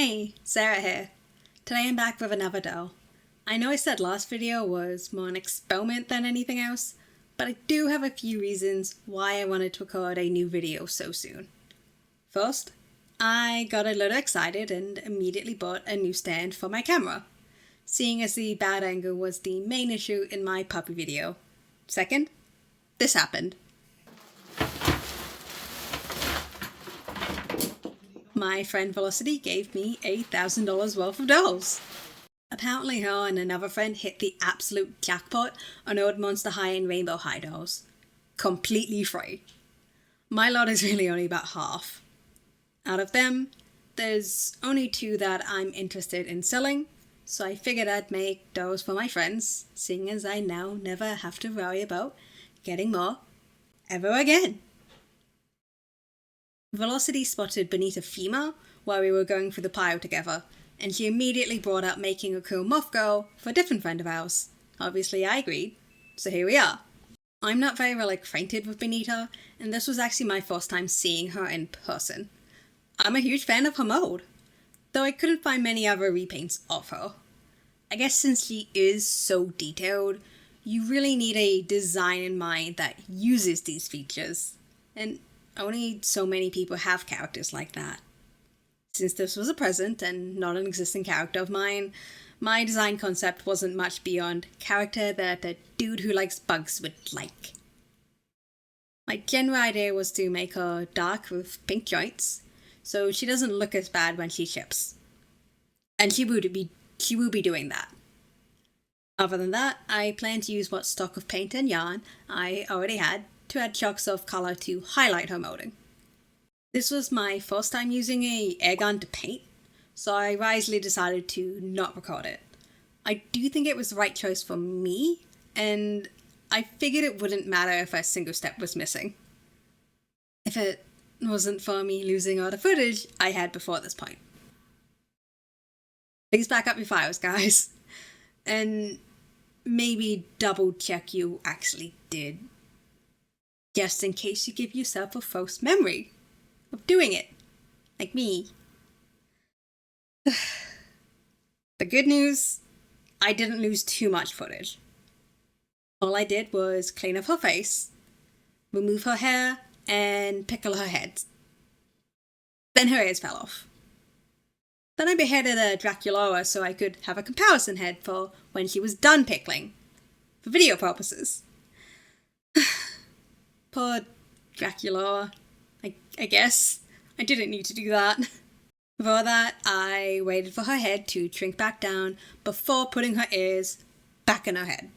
Hey, Sarah here. Today I'm back with another doll. I know I said last video was more an experiment than anything else, but I do have a few reasons why I wanted to record a new video so soon. First, I got a little excited and immediately bought a new stand for my camera, seeing as the bad angle was the main issue in my puppy video. Second, this happened. My friend Velocity gave me $1,000 worth of dolls. Apparently her and another friend hit the absolute jackpot on Old Monster High and Rainbow High dolls. Completely free. My lot is really only about half. Out of them, there's only 2 that I'm interested in selling, so I figured I'd make dolls for my friends, seeing as I now never have to worry about getting more ever again. Velocity spotted Bonita Femur while we were going through the pile together, and she immediately brought up making a cool moth girl for a different friend of ours. Obviously I agreed, so here we are. I'm not very well acquainted with Bonita, and this was actually my first time seeing her in person. I'm a huge fan of her mold, though I couldn't find many other repaints of her. I guess since she is so detailed, you really need a design in mind that uses these features, and only so many people have characters like that. Since this was a present and not an existing character of mine, my design concept wasn't much beyond character that a dude who likes bugs would like. My general idea was to make her dark with pink joints, so she doesn't look as bad when she ships. And she will be doing that. Other than that, I plan to use what stock of paint and yarn I already had to add chunks of colour to highlight her molding. This was my first time using an air gun to paint, so I wisely decided to not record it. I do think it was the right choice for me, and I figured it wouldn't matter if a single step was missing. If it wasn't for me losing all the footage I had before this point. Please back up your files, guys, and maybe double check you actually did. Just in case you give yourself a false memory of doing it, like me. The good news, I didn't lose too much footage. All I did was clean up her face, remove her hair, and pickle her head. Then her ears fell off. Then I beheaded a Draculaura so I could have a comparison head for when she was done pickling, for video purposes. Poor Draculaura, I guess. I didn't need to do that. For that, I waited for her head to shrink back down before putting her ears back in her head.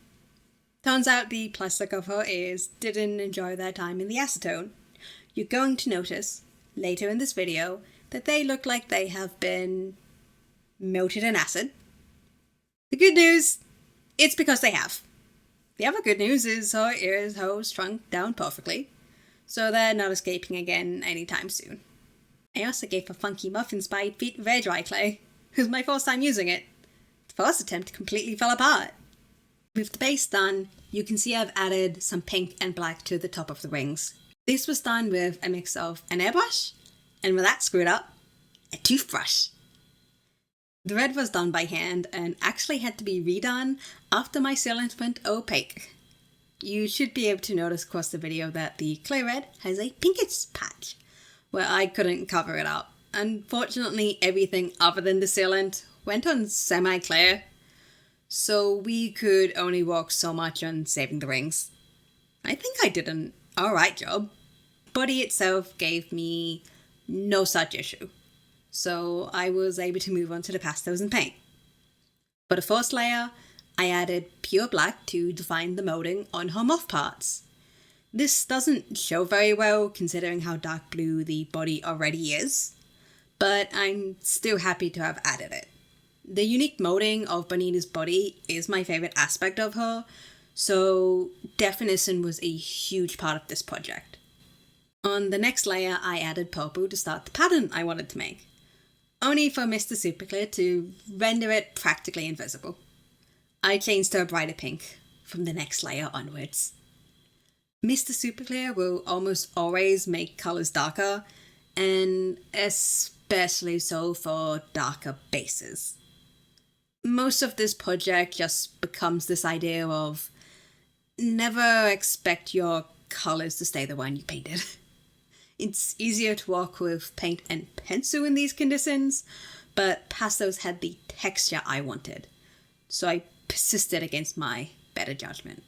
Turns out the plastic of her ears didn't enjoy their time in the acetone. You're going to notice, later in this video, that they look like they have been melted in acid. The good news, it's because they have. The other good news is her ears holes shrunk down perfectly, so they're not escaping again anytime soon. I also gave her funky muff-inspired feet with air dry clay. It was my first time using it. The first attempt completely fell apart. With the base done, you can see I've added some pink and black to the top of the rings. This was done with a mix of an airbrush, and with that screwed up, a toothbrush. The red was done by hand and actually had to be redone after my sealant went opaque. You should be able to notice across the video that the clear red has a pinkish patch, where I couldn't cover it up. Unfortunately, everything other than the sealant went on semi-clear, so we could only work so much on saving the rings. I think I did an alright job. Body itself gave me no such issue, so I was able to move on to the pastels and paint. For the first layer, I added pure black to define the molding on her moth parts. This doesn't show very well considering how dark blue the body already is, but I'm still happy to have added it. The unique molding of Bonita's body is my favourite aspect of her, so definition was a huge part of this project. On the next layer, I added purple to start the pattern I wanted to make, only for Mr. Superclear to render it practically invisible. I changed to a brighter pink from the next layer onwards. Mr. Superclear will almost always make colours darker, and especially especially so for darker bases. Most of this project just becomes this idea of never expect your colours to stay the one you painted. It's easier to work with paint and pencil in these conditions, but pastels had the texture I wanted, so I persisted against my better judgment.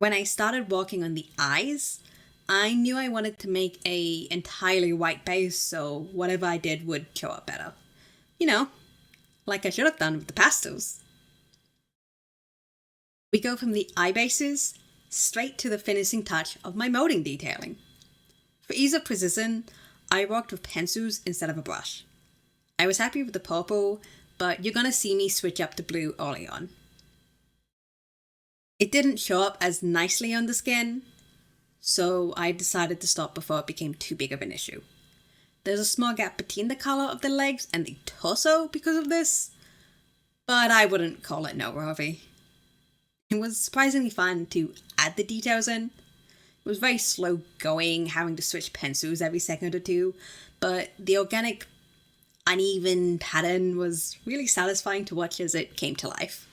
When I started working on the eyes, I knew I wanted to make a entirely white base, so whatever I did would show up better. You know, like I should have done with the pastels. We go from the eye bases straight to the finishing touch of my molding detailing. For ease of precision, I worked with pencils instead of a brush. I was happy with the purple, but you're gonna see me switch up to blue early on. It didn't show up as nicely on the skin, so I decided to stop before it became too big of an issue. There's a small gap between the colour of the legs and the torso because of this, but I wouldn't call it noteworthy. It was surprisingly fun to add the details in. It was very slow going, having to switch pencils every second or two, but the organic, uneven pattern was really satisfying to watch as it came to life.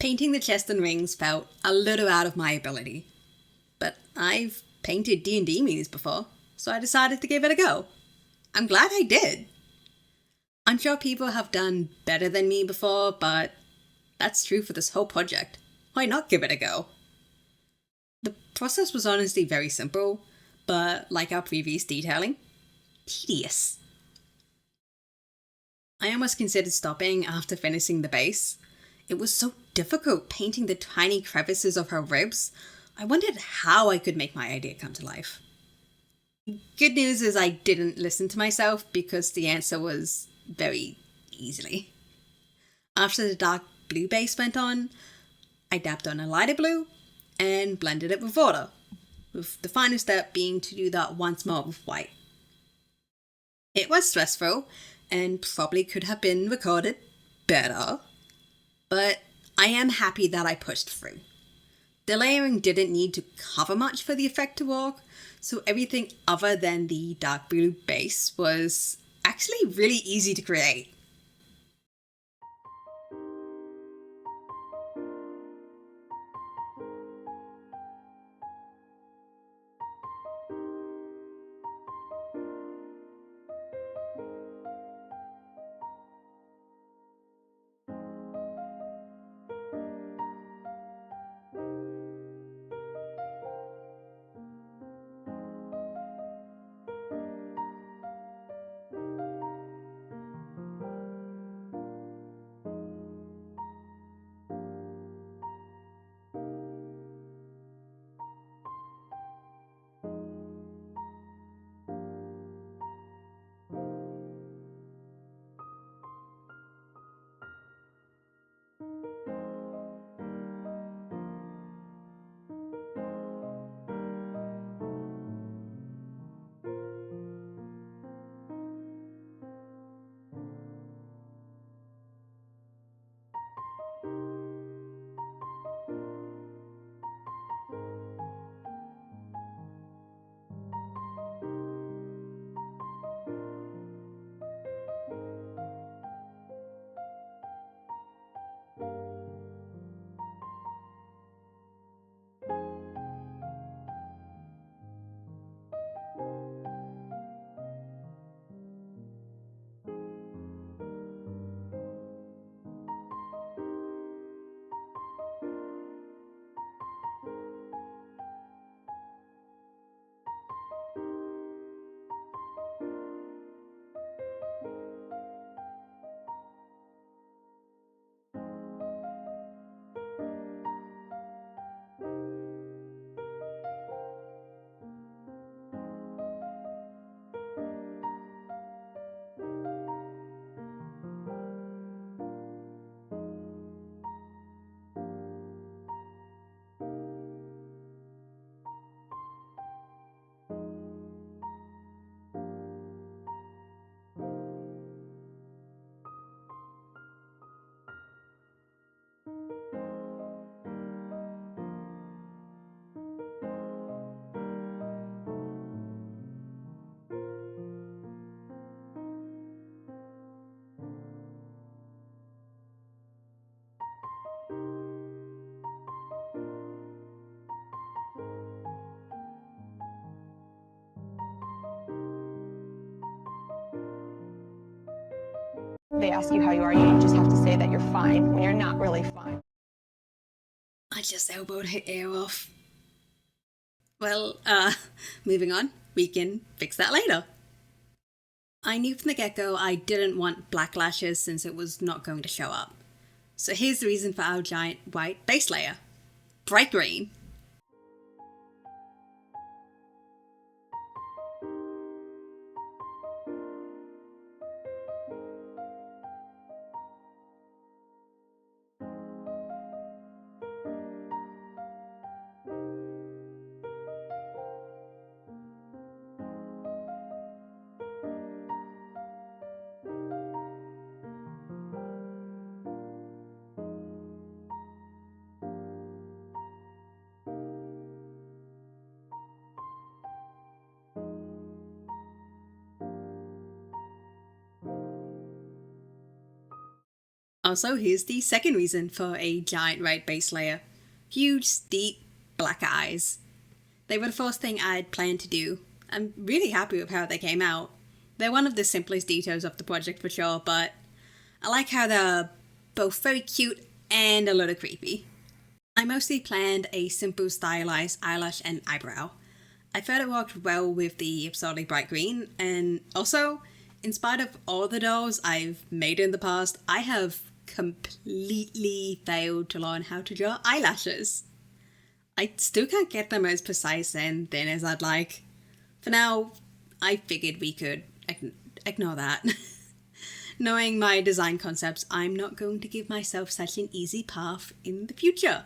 Painting the chest and rings felt a little out of my ability, but I've painted D&D minis before, so I decided to give it a go. I'm glad I did. I'm sure people have done better than me before, but that's true for this whole project. Why not give it a go? The process was honestly very simple. but like our previous detailing, tedious. I almost considered stopping after finishing the base. It was so difficult painting the tiny crevices of her ribs. I wondered how I could make my idea come to life. Good news is I didn't listen to myself because the answer was very easily. After the dark blue base went on, I dabbed on a lighter blue and blended it with water, with the final step being to do that once more with white. It was stressful and probably could have been recorded better, but I am happy that I pushed through. The layering didn't need to cover much for the effect to work, so everything other than the dark blue base was actually really easy to create. They ask you how you are, you just have to say that you're fine when you're not really fine. I just elbowed her ear off. Well, moving on. We can fix that later. I knew from the get-go I didn't want black lashes since it was not going to show up. So here's the reason for our giant white base layer. Bright green. Also, here's the second reason for a giant white base layer. Huge, deep, black eyes. They were the first thing I'd planned to do. I'm really happy with how they came out. They're one of the simplest details of the project for sure, but I like how they're both very cute and a little creepy. I mostly planned a simple stylized eyelash and eyebrow. I felt it worked well with the absurdly bright green, and also, in spite of all the dolls I've made in the past, I have completely failed to learn how to draw eyelashes. I still can't get them as precise and thin as I'd like. For now, I figured we could ignore that. Knowing my design concepts, I'm not going to give myself such an easy path in the future.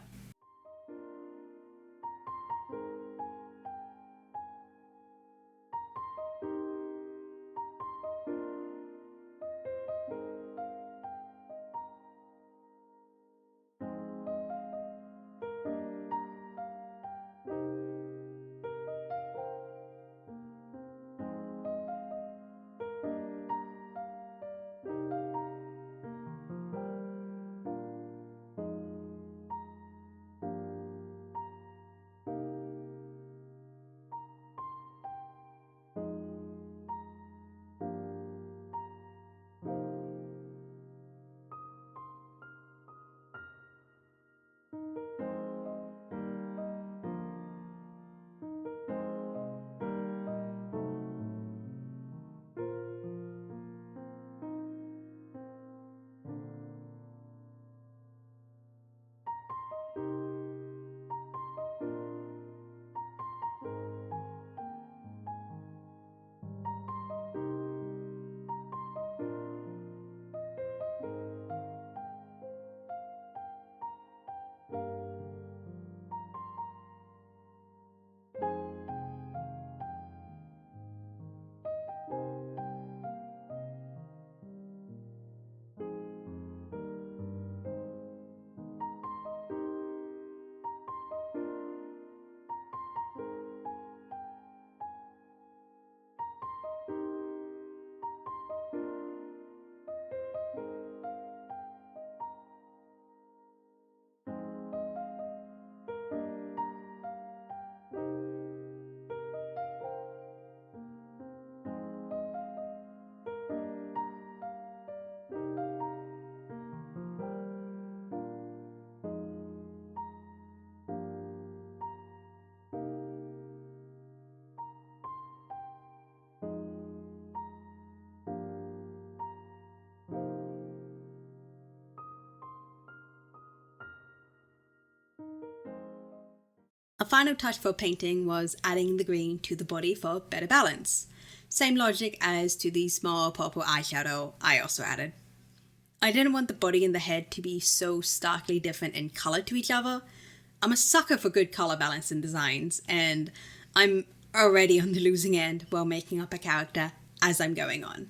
A final touch for painting was adding the green to the body for better balance. Same logic as to the small purple eyeshadow I also added. I didn't want the body and the head to be so starkly different in colour to each other. I'm a sucker for good colour balance in designs, and I'm already on the losing end while making up a character as I'm going on.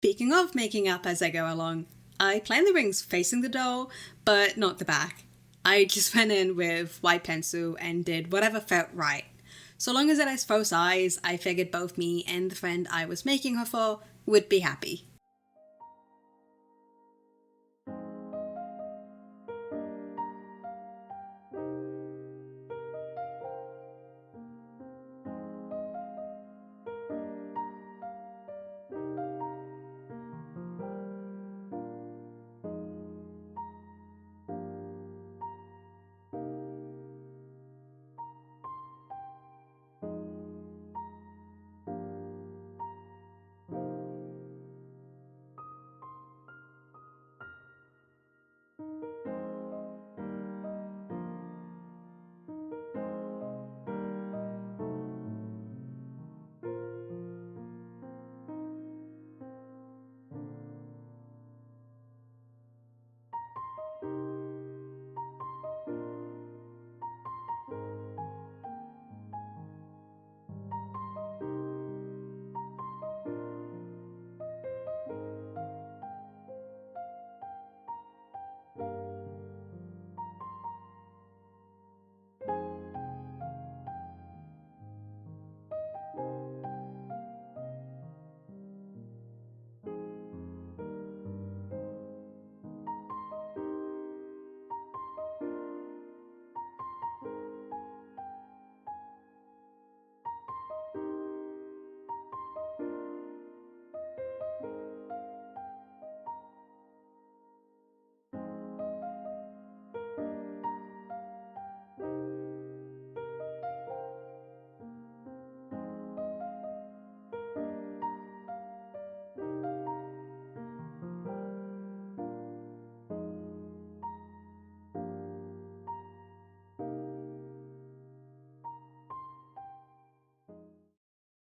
Speaking of making up as I go along, I planned the rings facing the doll, but not the back. I just went in with white pencil and did whatever felt right. So long as it has false eyes, I figured both me and the friend I was making her for would be happy.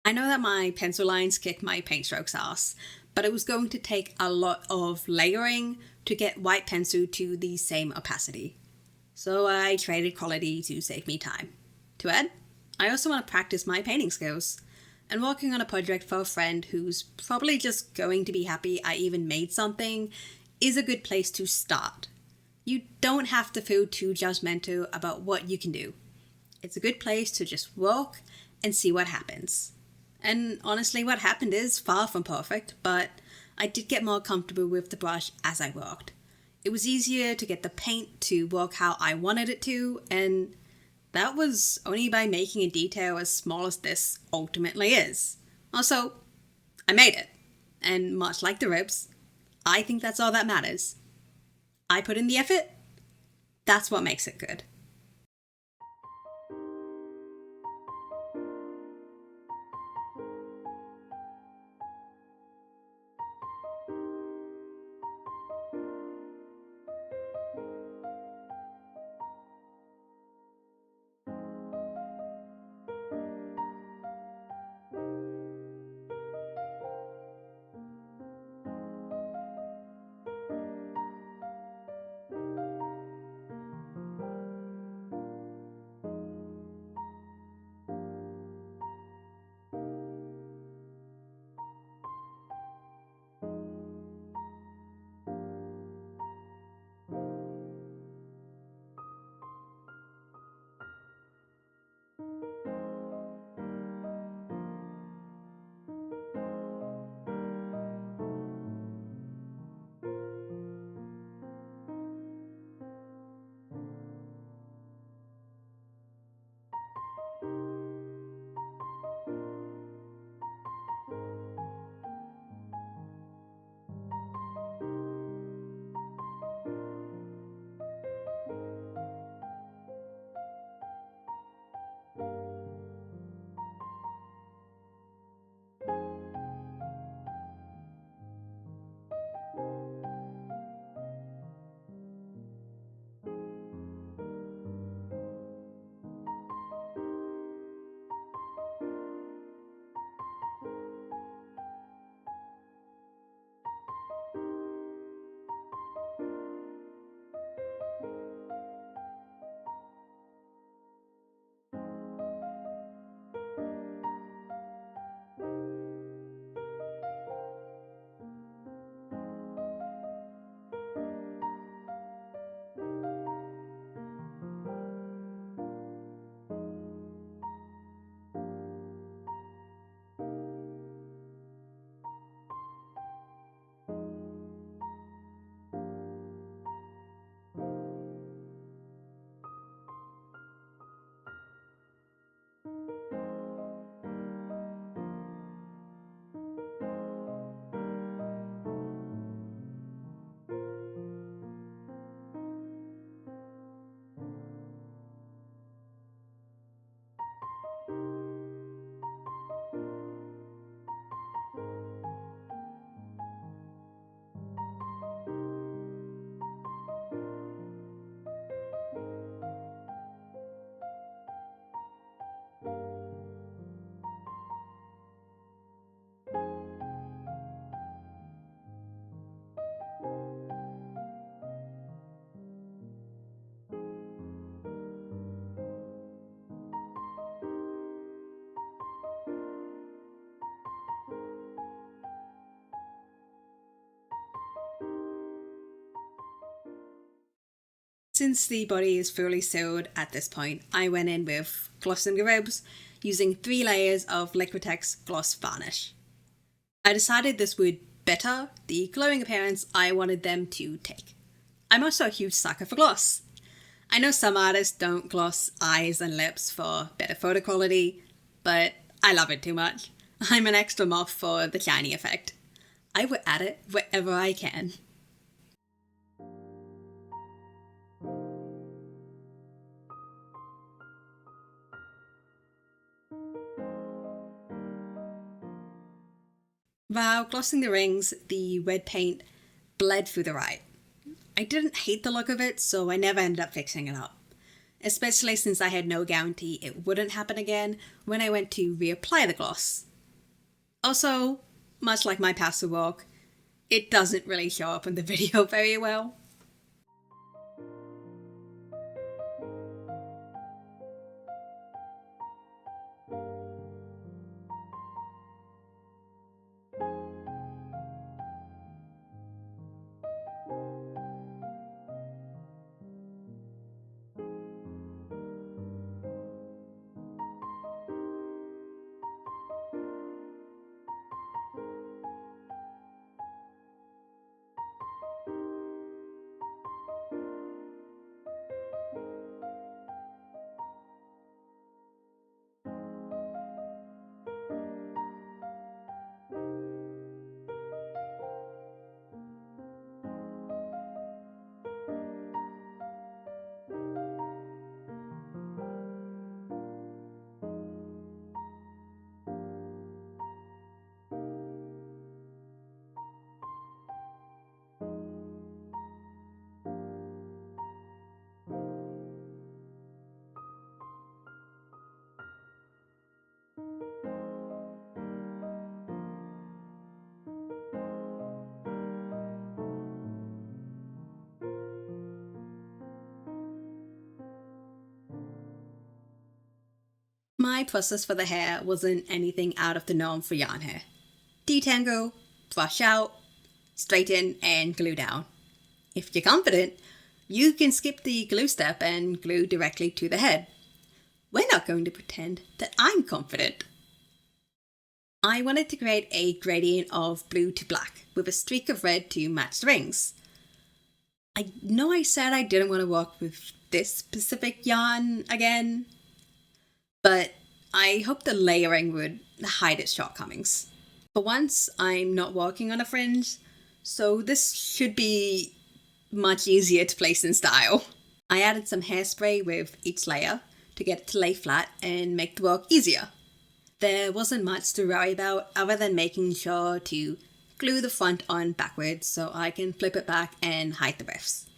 I know that my pencil lines kick my paint strokes ass, but it was going to take a lot of layering to get white pencil to the same opacity. So I traded quality to save me time. To add, I also want to practice my painting skills, and working on a project for a friend who's probably just going to be happy I even made something is a good place to start. You don't have to feel too judgmental about what you can do. It's a good place to just work and see what happens. And honestly, what happened is far from perfect, but I did get more comfortable with the brush as I worked. It was easier to get the paint to work how I wanted it to, and that was only by making a detail as small as this ultimately is. Also, I made it. And much like the ribs, I think that's all that matters. I put in the effort. That's what makes it good. Since the body is fully sealed at this point, I went in with glossing the ribs using 3 layers of Liquitex gloss varnish. I decided this would better the glowing appearance I wanted them to take. I'm also a huge sucker for gloss. I know some artists don't gloss eyes and lips for better photo quality, but I love it too much. I'm an extra moth for the shiny effect. I will add it wherever I can. While glossing the rings, the red paint bled through the right. I didn't hate the look of it, so I never ended up fixing it up. Especially since I had no guarantee it wouldn't happen again when I went to reapply the gloss. Also, much like my past OOAK, it doesn't really show up in the video very well. My process for the hair wasn't anything out of the norm for yarn hair. Detangle, brush out, straighten, and glue down. If you're confident, you can skip the glue step and glue directly to the head. We're not going to pretend that I'm confident. I wanted to create a gradient of blue to black with a streak of red to match the rings. I know I said I didn't want to work with this specific yarn again, but I hope the layering would hide its shortcomings. For once, I'm not working on a fringe, so this should be much easier to place in style. I added some hairspray with each layer to get it to lay flat and make the work easier. There wasn't much to worry about other than making sure to glue the front on backwards so I can flip it back and hide the rifts.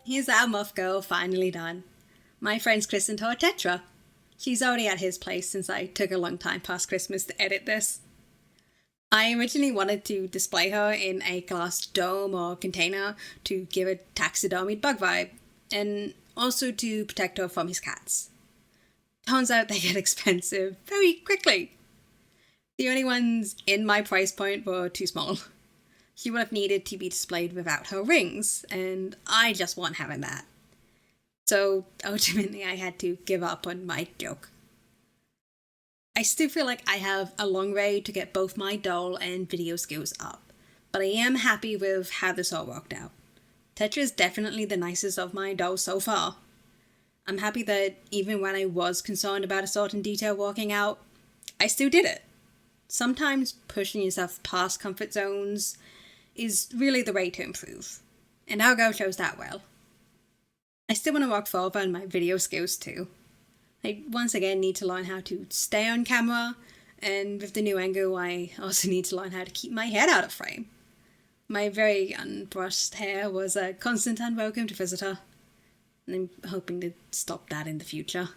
here's our Moth girl finally done. My friend's christened her Tetra. She's already at his place since I took a long time past Christmas to edit this. I originally wanted to display her in a glass dome or container to give a taxidermied bug vibe, and also to protect her from his cats. Turns out they get expensive very quickly. The only ones in my price point were too small. She would have needed to be displayed without her rings, and I just wasn't having that. So ultimately I had to give up on my joke. I still feel like I have a long way to get both my doll and video skills up, but I am happy with how this all worked out. Tetra is definitely the nicest of my dolls so far. I'm happy that even when I was concerned about a certain detail working out, I still did it. Sometimes pushing yourself past comfort zones is really the way to improve, and our girl chose that well. I still want to work further on my video skills too. I once again need to learn how to stay on camera, and with the new angle I also need to learn how to keep my head out of frame. My very unbrushed hair was a constant unwelcomed visitor, and I'm hoping to stop that in the future.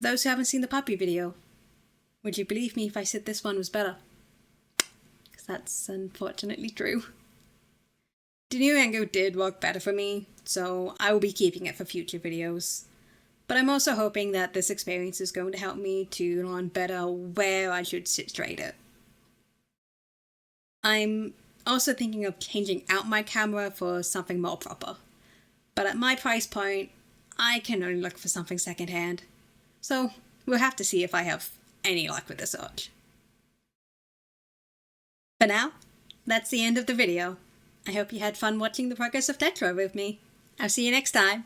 Those who haven't seen the puppy video, would you believe me if I said this one was better? Because that's unfortunately true. The new angle did work better for me, so I will be keeping it for future videos. But I'm also hoping that this experience is going to help me to learn better where I should situate it. I'm also thinking of changing out my camera for something more proper. But at my price point, I can only look for something secondhand. So we'll have to see if I have any luck with the search. For now, that's the end of the video. I hope you had fun watching the progress of Tetra with me. I'll see you next time.